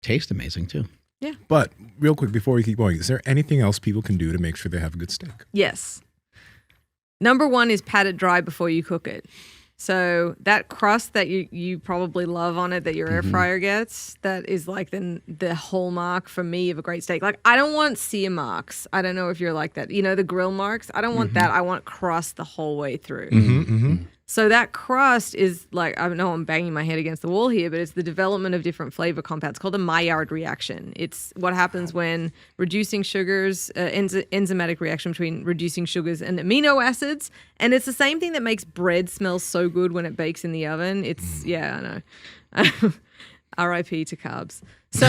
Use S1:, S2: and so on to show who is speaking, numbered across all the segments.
S1: Taste amazing too.
S2: Yeah.
S3: But real quick, before we keep going, is there anything else people can do to make sure they have a good steak?
S2: Yes. Number one is pat it dry before you cook it. So that crust that you probably love on it that your air fryer gets, that is like the hallmark for me of a great steak. Like, I don't want sear marks. I don't know if you're like that. You know, the grill marks? I don't want that. I want crust the whole way through. So that crust is like, I know I'm banging my head against the wall here, but it's the development of different flavor compounds called the Maillard reaction. It's what happens when reducing sugars, enzymatic reaction between reducing sugars and amino acids. And it's the same thing that makes bread smell so good when it bakes in the oven. It's, yeah, I know. R.I.P. to carbs. So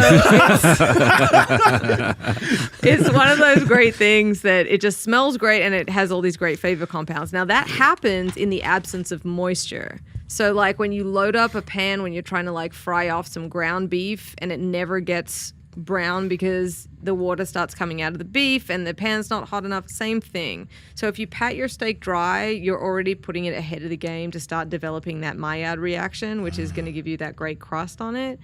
S2: it's one of those great things that it just smells great and it has all these great flavor compounds. Now that happens in the absence of moisture. So like when you load up a pan when you're trying to like fry off some ground beef and it never gets brown because the water starts coming out of the beef and the pan's not hot enough, same thing. So if you pat your steak dry, you're already putting it ahead of the game to start developing that Maillard reaction, which is going to give you that great crust on it.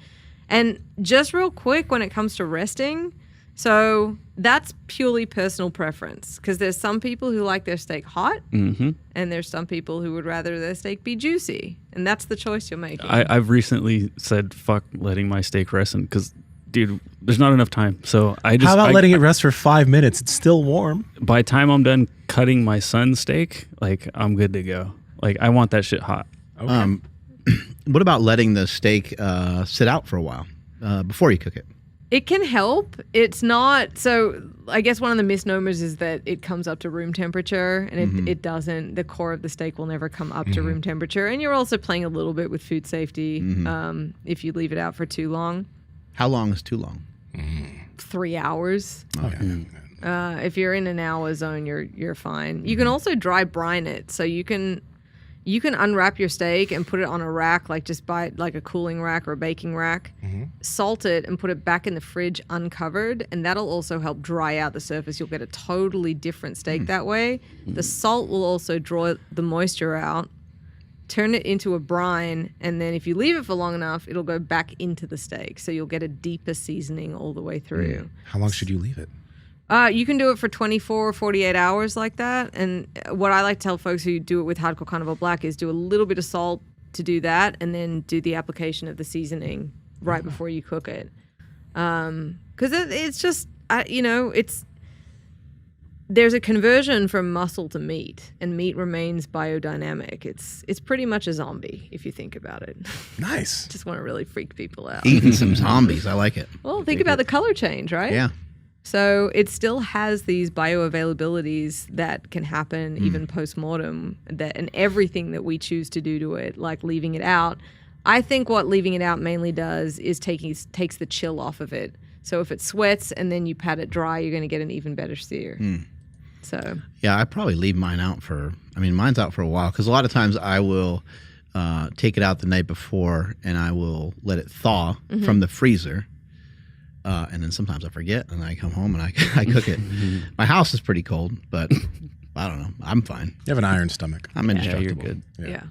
S2: And just real quick when it comes to resting, so that's purely personal preference because there's some people who like their steak hot and there's some people who would rather their steak be juicy. And that's the choice you're making.
S4: I've recently said, fuck letting my steak rest because dude, there's not enough time. So
S3: How about letting it rest for 5 minutes? It's still warm.
S4: By the time I'm done cutting my son's steak, like I'm good to go. Like I want that shit hot.
S3: Okay.
S1: What about letting the steak sit out for a while before you cook it?
S2: It can help. It's not, so I guess one of the misnomers is that it comes up to room temperature and it doesn't. The core of the steak will never come up to room temperature. And you're also playing a little bit with food safety if you leave it out for too long.
S1: How long is too long?
S2: 3 hours.
S3: Oh, yeah.
S2: If you're in an hour zone, you're fine. You can also dry brine it, so you can unwrap your steak and put it on a rack, like just buy like a cooling rack or a baking rack, salt it and put it back in the fridge uncovered, and that'll also help dry out the surface. You'll get a totally different steak that way. The salt will also draw the moisture out, turn it into a brine, and then if you leave it for long enough, it'll go back into the steak. So you'll get a deeper seasoning all the way through.
S3: How long should you leave it?
S2: You can do it for 24 or 48 hours like that. And what I like to tell folks who do it with Hardcore Carnivore Black is do a little bit of salt to do that and then do the application of the seasoning right before you cook it. Because it's just, there's a conversion from muscle to meat, and meat remains biodynamic. It's pretty much a zombie if you think about it.
S3: Nice.
S2: Just want to really freak people out.
S1: Eating some zombies. I like it.
S2: Well, think about the color change, right?
S1: Yeah.
S2: So it still has these bioavailabilities that can happen even post-mortem, and everything that we choose to do to it, like leaving it out. I think what leaving it out mainly does is takes the chill off of it. So if it sweats and then you pat it dry, you're going to get an even better sear. So
S1: yeah, I probably leave mine out mine's out for a while because a lot of times I will take it out the night before and I will let it thaw from the freezer. And then sometimes I forget and I come home and I cook it. My house is pretty cold, but I don't know. I'm fine.
S3: You have an iron stomach.
S1: I'm indestructible.
S4: You're good.
S2: yeah.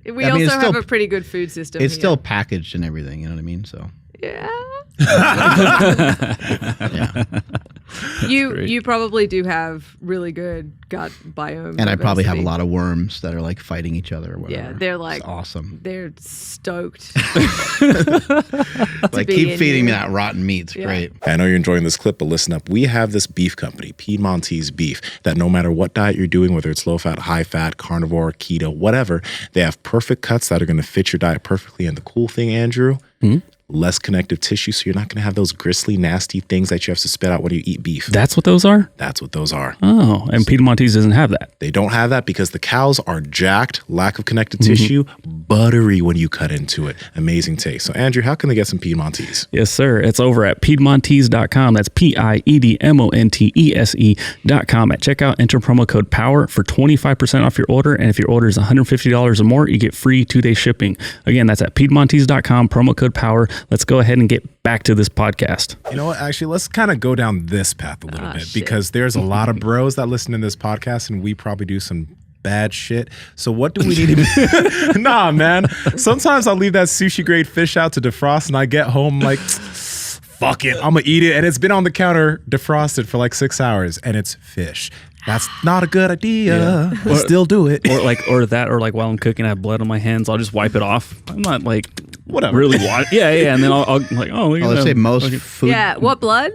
S2: We also have a pretty good food system.
S1: It's
S2: here.
S1: still packaged and everything, you know what I mean? So
S2: Yeah.
S1: yeah.
S2: You probably do have really good gut biome.
S1: And I probably have a
S2: diversity.
S1: lot of worms that are like fighting each other or whatever.
S2: Yeah, they're like
S1: it's awesome.
S2: They're stoked.
S1: Like
S2: be
S1: keep
S2: in
S1: feeding me
S2: you.
S1: that rotten meat. It's
S2: Yeah.
S1: great.
S3: I know you're enjoying this clip, but listen up. We have this beef company, Piedmontese Beef, that no matter what diet you're doing, whether it's low fat, high fat, carnivore, keto, whatever, they have perfect cuts that are going to fit your diet perfectly. And the cool thing, Andrew, less connective tissue, so you're not going to have those gristly, nasty things that you have to spit out when you eat beef.
S4: That's what those are?
S3: That's what those are.
S4: Oh, and Piedmontese doesn't have that.
S3: They don't have that because the cows are jacked, lack of connective tissue, buttery when you cut into it. Amazing taste. So, Andrew, how can they get some Piedmontese?
S4: Yes, sir. It's over at Piedmontese.com. That's Piedmontese.com. At checkout, enter promo code POWER for 25% off your order. And if your order is $150 or more, you get free 2-day shipping. Again, that's at Piedmontese.com, promo code POWER. Let's go ahead and get back to this podcast.
S3: You know what? Actually, let's kind of go down this path a little bit because there's a lot of bros that listen to this podcast and we probably do some bad shit. So what do we need to be? Nah, man. Sometimes I'll leave that sushi grade fish out to defrost and I get home like, fuck it, I'm gonna eat it. And it's been on the counter defrosted for like 6 hours and it's fish. That's not a good idea. But still do it.
S4: Or like while I'm cooking, I have blood on my hands. I'll just wipe it off. I'm not like
S3: Whatever.
S4: really yeah. And then I'll like, oh, look at
S1: Let's
S4: that.
S1: say most food.
S2: Yeah, what blood?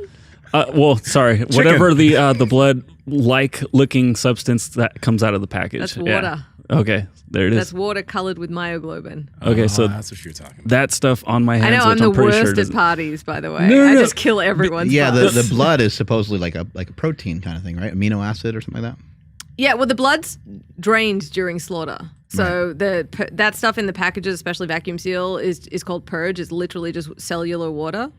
S4: Well, sorry, whatever the blood like looking substance that comes out of the package.
S2: That's
S4: Yeah.
S2: water.
S4: Okay, there it is.
S2: That's water colored with myoglobin.
S4: Okay, so
S3: that's what you're talking about.
S4: that stuff on my
S2: I
S4: hands,
S2: know I'm
S4: which
S2: the
S4: I'm pretty sure
S2: worst at
S4: doesn't.
S2: parties, by the way.
S4: No,
S2: I
S4: no.
S2: just kill everyone's
S1: Yeah,
S2: parties.
S1: the blood is supposedly like a protein kind of thing, right? Amino acid or something like that.
S2: Yeah, well, the blood's drained during slaughter. So that stuff in the packages, especially vacuum seal, is called purge. It's literally just cellular water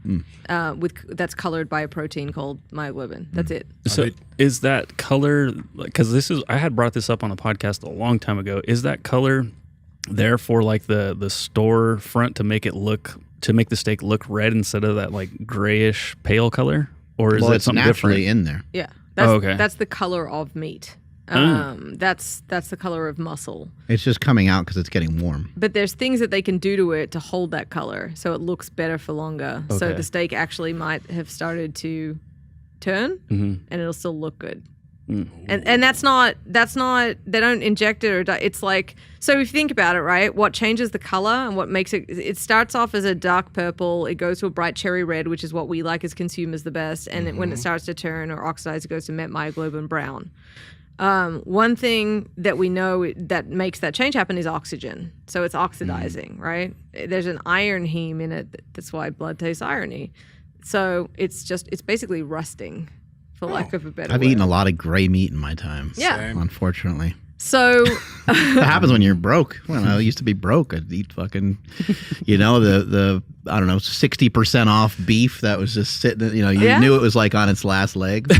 S2: that's colored by a protein called myoglobin. That's it.
S4: So is that color, because I had brought this up on the podcast a long time ago, is that color there for like the store front to make the steak look red instead of that like grayish pale color? Or is
S1: Well,
S4: that
S1: it's
S4: something
S1: naturally
S4: different?
S1: in there.
S2: Yeah.
S4: Okay.
S2: That's the color of meat. That's the color of muscle.
S1: It's just coming out because it's getting warm.
S2: But there's things that they can do to it to hold that color so it looks better for longer. So
S4: Okay.
S2: the steak actually might have started to turn and it'll still look good. And that's not they don't inject it or it's like, so if you think about it, right, what changes the color and what makes it starts off as a dark purple, it goes to a bright cherry red, which is what we like as consumers the best, and when it starts to turn or oxidize, it goes to myoglobin brown. One thing that we know that makes that change happen is oxygen. So it's oxidizing, right? There's an iron heme in it. That's why blood tastes irony. So it's basically rusting, for lack of a better
S1: I've
S2: word.
S1: eaten a lot of gray meat in my time.
S2: Yeah.
S3: Same.
S1: Unfortunately.
S2: So
S1: That happens when you're broke. When I used to be broke, I'd eat fucking, the I don't know, 60% off beef that was just sitting, you
S2: Yeah.
S1: knew it was like on its last leg.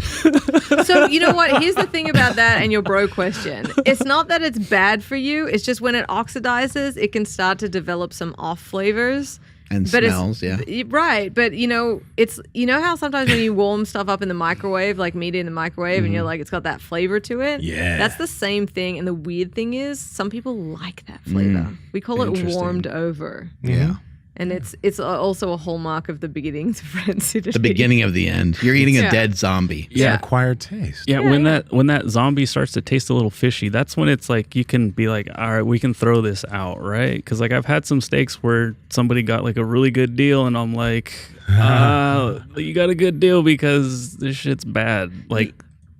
S2: So you know what? Here's the thing about that and your bro question. It's not that it's bad for you. It's just when it oxidizes, it can start to develop some off flavors.
S1: And
S2: But
S1: smells, yeah.
S2: Right. But it's how sometimes when you warm stuff up in the microwave, like meat in the microwave, and you're like, it's got that flavor to it.
S3: Yeah.
S2: That's the same thing. And the weird thing is some people like that flavor. We call it
S3: Interesting.
S2: warmed over.
S1: Yeah.
S2: And it's also a hallmark of the beginnings of rancidity.
S1: The beginning of the end. You're eating a
S2: Yeah.
S1: dead zombie.
S3: It's an acquired taste.
S4: Yeah, when that zombie starts to taste a little fishy, that's when it's like you can be like, all right, we can throw this out, right? Because like I've had some steaks where somebody got like a really good deal, and I'm like, you got a good deal because this shit's bad. Like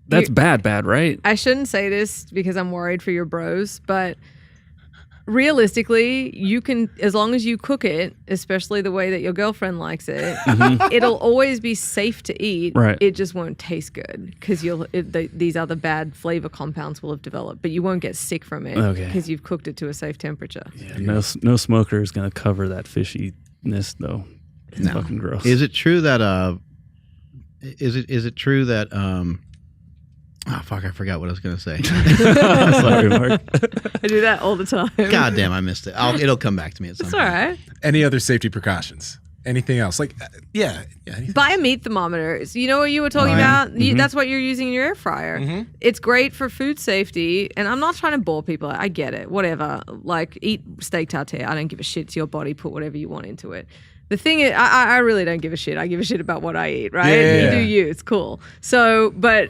S4: that's bad, right?
S2: I shouldn't say this because I'm worried for your bros, but realistically, you can, as long as you cook it, especially the way that your girlfriend likes it, it'll always be safe to eat.
S4: Right.
S2: It just won't taste good because these other bad flavor compounds will have developed, but you won't get sick from it
S4: Okay.
S2: because you've cooked it to a safe temperature.
S4: Yeah, no smoker is gonna cover that fishiness though. It's fucking gross.
S1: Is it true that is it true that oh fuck, I forgot what I was gonna say.
S4: Sorry, Mark.
S2: I do that all the time.
S1: God damn, I missed it. It'll come back to me at some
S2: It's
S1: point.
S2: all right.
S3: Any other safety precautions? Anything else? Like, anything.
S2: Buy a meat thermometer. So you know what you were talking about? That's what you're using in your air fryer. It's great for food safety. And I'm not trying to bore people. I get it. Whatever. Like, eat steak tartare. I don't give a shit. It's your body. Put whatever you want into it. The thing is, I really don't give a shit. I give a shit about what I eat, right?
S3: Yeah.
S2: You do you. It's cool. So, but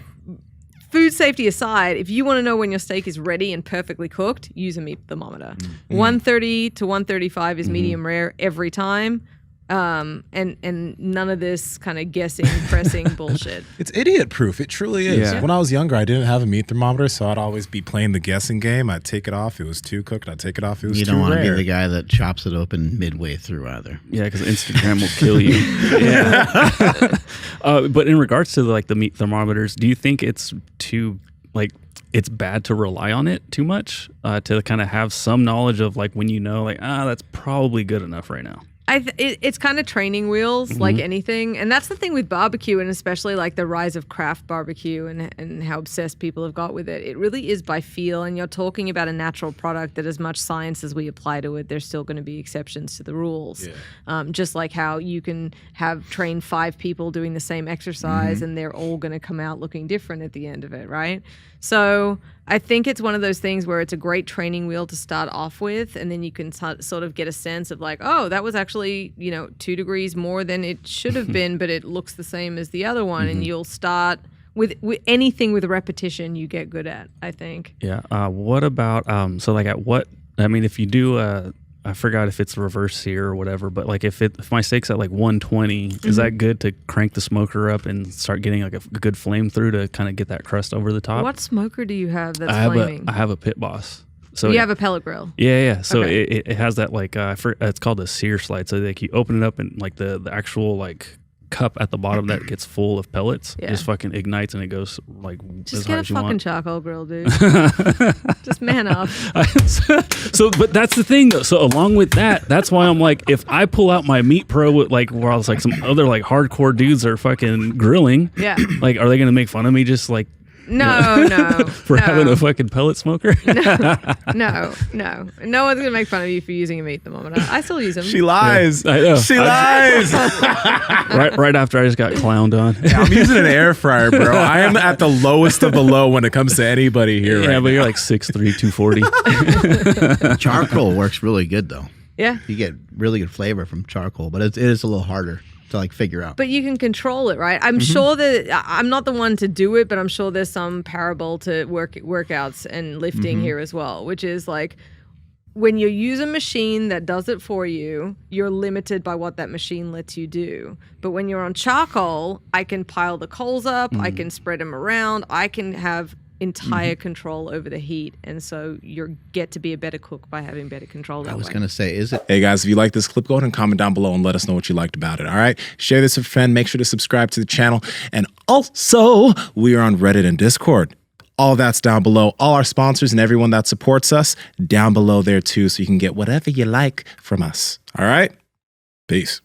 S2: food safety aside, if you want to know when your steak is ready and perfectly cooked, use a meat thermometer. 130 to 135 is medium rare every time. And none of this kind of guessing, pressing bullshit.
S3: It's idiot proof. It truly is.
S4: Yeah.
S3: When I was younger, I didn't have a meat thermometer, so I'd always be playing the guessing game. I'd take it off. It was too cooked. I'd take it off. It was
S1: You
S3: too
S1: don't want to be
S3: rare.
S1: the guy that chops it open midway through either.
S4: Yeah, because Instagram will kill you. Yeah. But in regards to like the meat thermometers, do you think it's it's bad to rely on it too much to kind of have some knowledge of like when that's probably good enough right now?
S2: It's kind of training wheels, like anything. And that's the thing with barbecue, and especially like the rise of craft barbecue and how obsessed people have got with it. It really is by feel. And you're talking about a natural product that as much science as we apply to it, there's still going to be exceptions to the rules. Yeah. Just like how you can train 5 people doing the same exercise and they're all going to come out looking different at the end of it, right? So I think it's one of those things where it's a great training wheel to start off with, and then you can sort of get a sense of like, oh, that was actually 2 degrees more than it should have been, but it looks the same as the other one, and you'll start with anything with repetition you get good at, I think.
S4: Yeah. What about so like at what? I mean, if you do I forgot if it's reverse sear or whatever, but like if my steak's at like 120, is that good to crank the smoker up and start getting like a good flame through to kind of get that crust over the top?
S2: What smoker do you have that's
S4: I
S2: flaming?
S4: have a Pit Boss. So
S2: you have a pellet grill.
S4: Yeah. So
S2: Okay.
S4: it has that like it's called a sear slide. So like you open it up and like the actual like cup at the bottom that gets full of pellets just fucking ignites and it goes like
S2: Just
S4: as
S2: get
S4: hard
S2: a
S4: as you
S2: fucking
S4: want.
S2: charcoal grill, dude. Just man up.
S4: So, but that's the thing though. So along with that, that's why I'm like, if I pull out my Meat Pro with like, where I was like some other like hardcore dudes are fucking grilling,
S2: Yeah.
S4: like, are they gonna make fun of me just like
S2: No,
S4: for having a fucking pellet smoker?
S2: No one's gonna make fun of you for using a meat thermometer. I still use them.
S3: She lies.
S4: I know.
S3: She lies.
S4: right after I just got clowned on.
S3: I'm using an air fryer, bro. I am at the lowest of the low when it comes to anybody here.
S4: Yeah,
S3: right
S4: but
S3: now.
S4: you're like 6'3", 240.
S1: Charcoal works really good though.
S2: Yeah.
S1: You get really good flavor from charcoal, but it is a little harder to like figure out.
S2: But you can control it, right? I'm sure that I'm not the one to do it, but I'm sure there's some parable to workouts and lifting here as well, which is like when you use a machine that does it for you, you're limited by what that machine lets you do. But when you're on charcoal, I can pile the coals up, I can spread them around, I can have entire control over the heat, and so you get to be a better cook by having better control that
S1: I was
S2: way.
S1: gonna say, is it?
S3: Hey guys, if you like this clip, go ahead and comment down below and let us know what you liked about it. All right. Share this with a friend. Make sure to subscribe to the channel. And also, we are on Reddit and Discord. All that's down below. All our sponsors and everyone that supports us down below there too, so you can get whatever you like from us. All right. Peace.